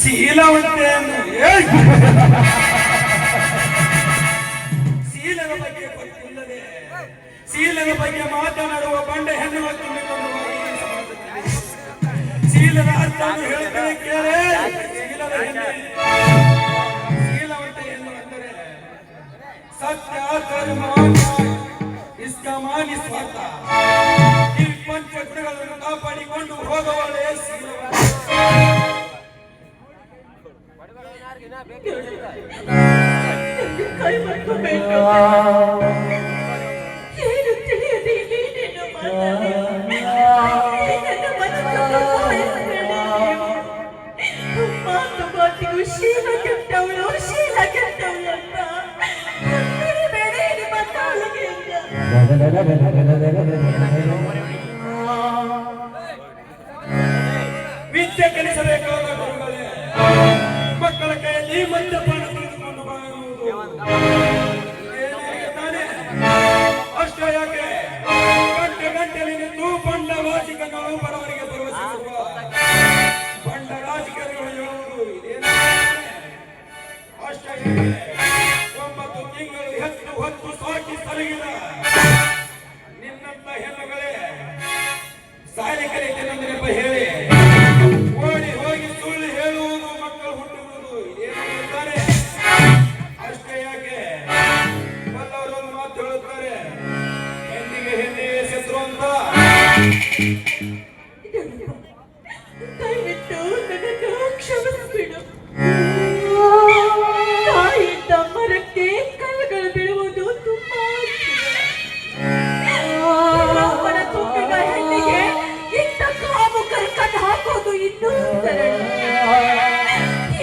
ಶೀಲವಂತೆಯನ್ನು ಶೀಲದ ಬಗ್ಗೆ ಗೊತ್ತಿಲ್ಲದೆ ಶೀಲದ ಬಗ್ಗೆ ಮಾತನಾಡುವ ಬಂಡೆ ಹೆಣ್ಣು ತುಂಬಿಕೊಂಡು ಶೀಲದ ಅರ್ಥ ಹೇಳ್ತಾರೆ ಕೇಳೇ. ಶೀಲದ ಹೆಣ್ಣು ಶೀಲವಂತೆ ಎನ್ನುವಂದರೆ ಸತ್ಯ ಧರ್ಮ इसका मान स्वार्थ ಈ ಪಂಚಗುಣಗಳನ್ನು ಕಾಪಾಡಿಕೊಂಡು ಹೋಗುವವಳೇ ಕೈ ಮಾಡ್ಕೋಬೇಕು. ಏನು ತಿಳಿಯದೆ ಏನೇನು ಮಾತು ಮಾತಿಗೂ ಶೀಲ ಕೆಟ್ಟವಳು ಶೀಲ ಕೆಟ್ಟವಳು ಅಂತ ಬೇಡ ನಿಮ್ಮ ತಾಳಿಗೆ ವಿದ್ಯೆ ಕಲಿಸಬೇಕಾದ ಗುರುಗಳೇ ಮಕ್ಕಳ ಕೈಯಲ್ಲಿ ಮದ್ಯಪಾನ ತೆಗೆದುಕೊಂಡು ಬರುವುದು ತಾನೇ. ಅಷ್ಟೇ ಯಾಕೆ ಗಂಟೆ ಗಂಟೆಯಲ್ಲಿ ನಿಂತು ಬಂಡ ರಾಜಕೀಯಗಳು ಬಡವರಿಗೆ ಭರವಸೆ ಬಂಡ ರಾಜಕೀಯಗಳು ಹೇಳುವುದು ಇದೇನೇ. ಅಷ್ಟೇ ಯಾಕೆ 9 ತಿಂಗಳು ಹೆಚ್ಚು ಹೊತ್ತು ಸಾಕಿ ಸಲಗಿದ ನಿನ್ನಂತ ಹೆಣ್ಣುಗಳೇ ಸಾಲಿ ಕಲಿತೇನೆಂದೆಂಬ ಹೇಳಿ ಓಡಿ ಹೋಗಿ ಸುಳ್ಳು ಹೇಳುವುದು ಮಕ್ಕಳು ಹುಟ್ಟುವುದು ಇದೇನಾಗುತ್ತಾರೆ. ಅಷ್ಟೇ ಯಾಕೆ ಬಲ್ಲವರು ಒಂದು ಮಾತು ಹೇಳುತ್ತಾರೆ, ಹೆಣ್ಣಿಗೆ ಹೆಣ್ಣೆ ಶತ್ರು ಅಂತ. ದಯವಿಟ್ಟು ನನ್ನನ್ನು ಕ್ಷಮಿಸಿಬಿಡು. ತಾಯಿಯಿಂದ ಮರಕ್ಕೆ ಕಲ್ಲುಗಳು ಬೀಳುವುದು ತುಂಬಾ ರಾಮನ ತುಂಬಿದ ಹೆಣ್ಣಿಗೆ ಇಂಥ ಕಾಮುಕರ ಕಣ್ಣು ಹಾಕೋದು ಇನ್ನೂ ಸರಳ.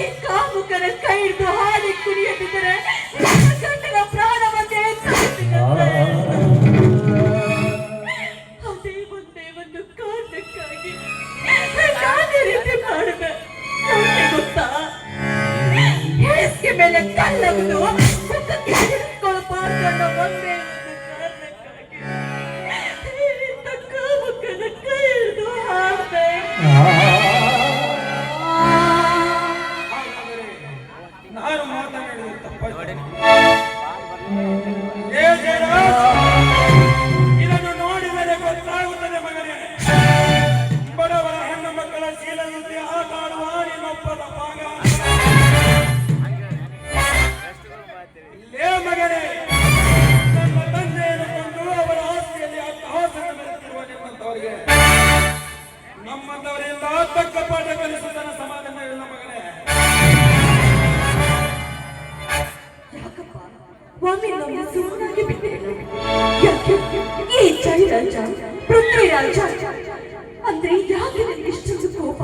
ಈ ಕಾಮುಕರ ಕೈ ಹಿಡಿದು ಹಾಡಿ ಕುಡಿಯದಿದ್ದರೆ ಗಂಡನ ಪ್ರಾಣವನ್ನೇ ಅದೇ ಒಂದೇ ಒಂದು ಕಾರಣಕ್ಕಾಗಿ ನಾನೇ ರೀತಿ ಮಾಡಿದೆ. ಗೊತ್ತಾ, ಹೇಸಿಗೆ ಮೇಲೆ ಕಲ್ಲಬಹುದು ಮುಖಕ್ಕೆ ಹಿಡಿದುಕೊಳ್ಳಬಾರ್ದು ಅನ್ನೋ ಒಂದೇ ಒಂದು ಕಾರಣಕ್ಕಾಗಿ ಇಂಥ ಕಾಮುಕರ ಕೈ ಹಿಡಿದು ಹಾಡಿದೆ. ನಾನು ಮಾತನಾಡುವುದು ತಪ್ಪಾಗಿದೆ. ಇದನ್ನು ನೋಡಿದರೆ ಗೊತ್ತಾಗುತ್ತದೆ ಮಗನೇ, ಬಡವರ ಹೆಣ್ಣು ಮಕ್ಕಳ ಶೀಲದಂತೆ ಆಟ ಆಡುವ ನಿನ್ನೊಬ್ಬನ ಭಾಗ. ಲೇ ಮಗನೇ, ನನ್ನ ತಂದೆಯನ್ನು ಕೊಂದು ಅವರ ಆಸ್ತಿಯಲ್ಲಿ ಅಟ್ಟಹಾಸ ಮೆರೆದಿರುವ ನಿಮ್ಮಂತವರಿಗೆ ನಮ್ಮಂತವರಿಂದ ತಕ್ಕ ಪಾಠ ಕಲಿಸುವುದನ್ನು ಸಮಾಧಾನ ಇಲ್ಲ ಮಗನೇ. ಯಾಕಪ್ಪ ಒಮ್ಮೆ ಸುಮ್ಮನಾಗಿ ಬಿಟ್ಟೇನು? ಯಾಕೆ ಈ ಜಯರಾಜ ಪೃಥ್ವಿರಾಜ ಅಂದ್ರೆ ಯಾಕೆ ನನಗೆ ಇಷ್ಟೊಂದು ಕೋಪ?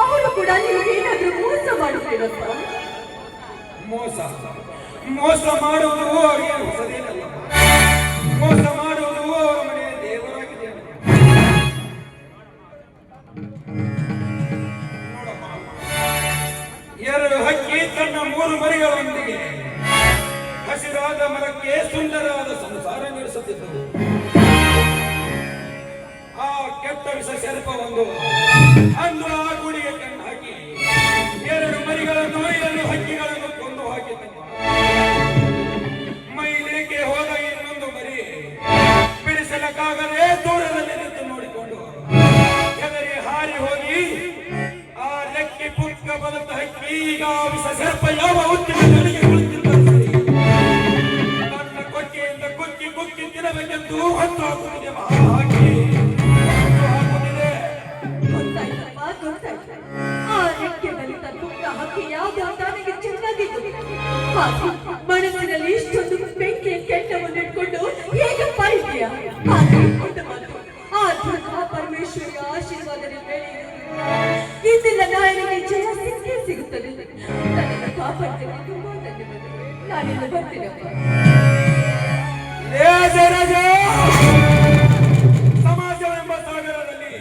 ಅವರು ಕೂಡ ನೀವು ಏನಾದ್ರೂ ಮೋಸ ಮಾಡುತ್ತೇನಪ್ಪ? ಮೋಸ ಮಾಡುವುದು ಅವರಿಗೆ ಹೊಸದೇನಲ್ಲ. ಮೋಸ ಮಾಡುವುದು ಅವರ ಮನೆಯ ದೇವರಾಗಿದೆ. ನೋಡಮ್ಮ, 2 ಹಕ್ಕಿ ತನ್ನ 3 ಮರಿಗಳೊಂದಿಗೆ ಹಸಿರಾದ ಮರಕ್ಕೆ ಸುಂದರವಾದ ಸಂಸಾರ ನಡೆಸುತ್ತಿದ್ದವು. ಆ ಕೆಟ್ಟ ವಿಷ ಸರ್ಪ ಒಂದು ಅಂದು ಆ ಗುಡಿಗೆ ಕಣ್ಣು ಹಾಕಿ 2 ಮರಿಗಳನ್ನು 2 ಹಕ್ಕಿಗಳನ್ನು ಕೊಂದು ಹಾಕಿದ್ದವು. ಮೈಲಿಗೆ ಹೋದ ಇನ್ನೊಂದು ಮರಿ ಬಿಡಿಸಲಕ್ಕಾಗದೆ ದೂರದಲ್ಲಿ ನಿಂತು ನೋಡಿಕೊಂಡು ಹೆದರಿ ಹಾರಿ ಹೋಗಿ ಆ ರೆಕ್ಕೆ ಪುಕ್ಕ ಬಲದ ಹಕ್ಕಿ ಈಗ ವಿಷ ಸರ್ಪ ಯಾವ ಹುತ್ತಿನಲ್ಲಿ ಕುಳಿತಿದ್ದಾರೆ. ತನ್ನ ಕೊಕ್ಕೆಯಿಂದ ಕುಕ್ಕಿ ಕುಕ್ಕಿ ತಿನ್ನಬೇಕೆಂದು ಹೊತ್ತು ಹಾಕುತ್ತಿದೆ. ಆ ರೆಕ್ಕೆನಲ್ಲಿ ತನ್ನ ಹಕ್ಕಿ ಯಾವುದು ಅಂತ ನನಗೆ ಚೆನ್ನಾಗಿ ಮನಸ್ಸಿನಲ್ಲಿ ಇಷ್ಟೊಂದು ಬೆಂಕಿ ಕೆಟ್ಟವನ್ನು ಇಟ್ಕೊಂಡು ಹೇಗೆ ಪಾಯಿದೆಯಾ? ಆ ದುರ್ಗ ಪರಮೇಶ್ವರಿಯ ಆಶೀರ್ವಾದದಿಂದ ಇಂದಿನ ನಾಯನಿಗೆ ಜಯ ಸಿಕ್ಕೇ ಸಿಗುತ್ತದೆ. ನನ್ನನ್ನು ಕಾಪಾಡ್ತೇನೆ. ತುಂಬಾ ಧನ್ಯವಾದಗಳು. ನಾನಿಂದ ಬರ್ತೀನಪ್ಪ. ಸಮಾಜವೆಂಬ ಸಾಗರದಲ್ಲಿ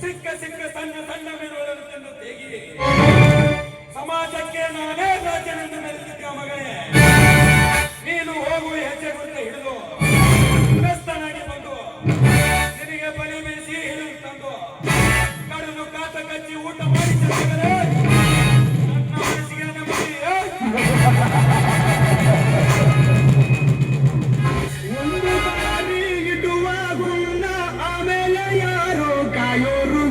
ಸಿಕ್ಕ ಸಿಕ್ಕ ಸಣ್ಣ ಸಣ್ಣ ಮೀನುಗಳನ್ನು ತಿಂದು ತೆಗಿ ಸಮಾಜಕ್ಕೆ ನಾನೇ ರಾಜ್ಯವೆಂದು ಮೆರೆದಿದ್ದ ಮಗನೇ. ನೀನು ಹೋಗುವ ಹೆಜ್ಜೆ ಗುರುತ ಹಿಡಿದು ಬೆಸ್ತನಾಗಿ ಬಂದು ನಿನಗೆ ಬಲಿ ಬೀಸಿ ಹಿಡಿದು ತಂದು ಕಡಿದು ಕಾತ ಕಚ್ಚಿ ಊಟ ಮಾಡಿ ಕಾಯೋರು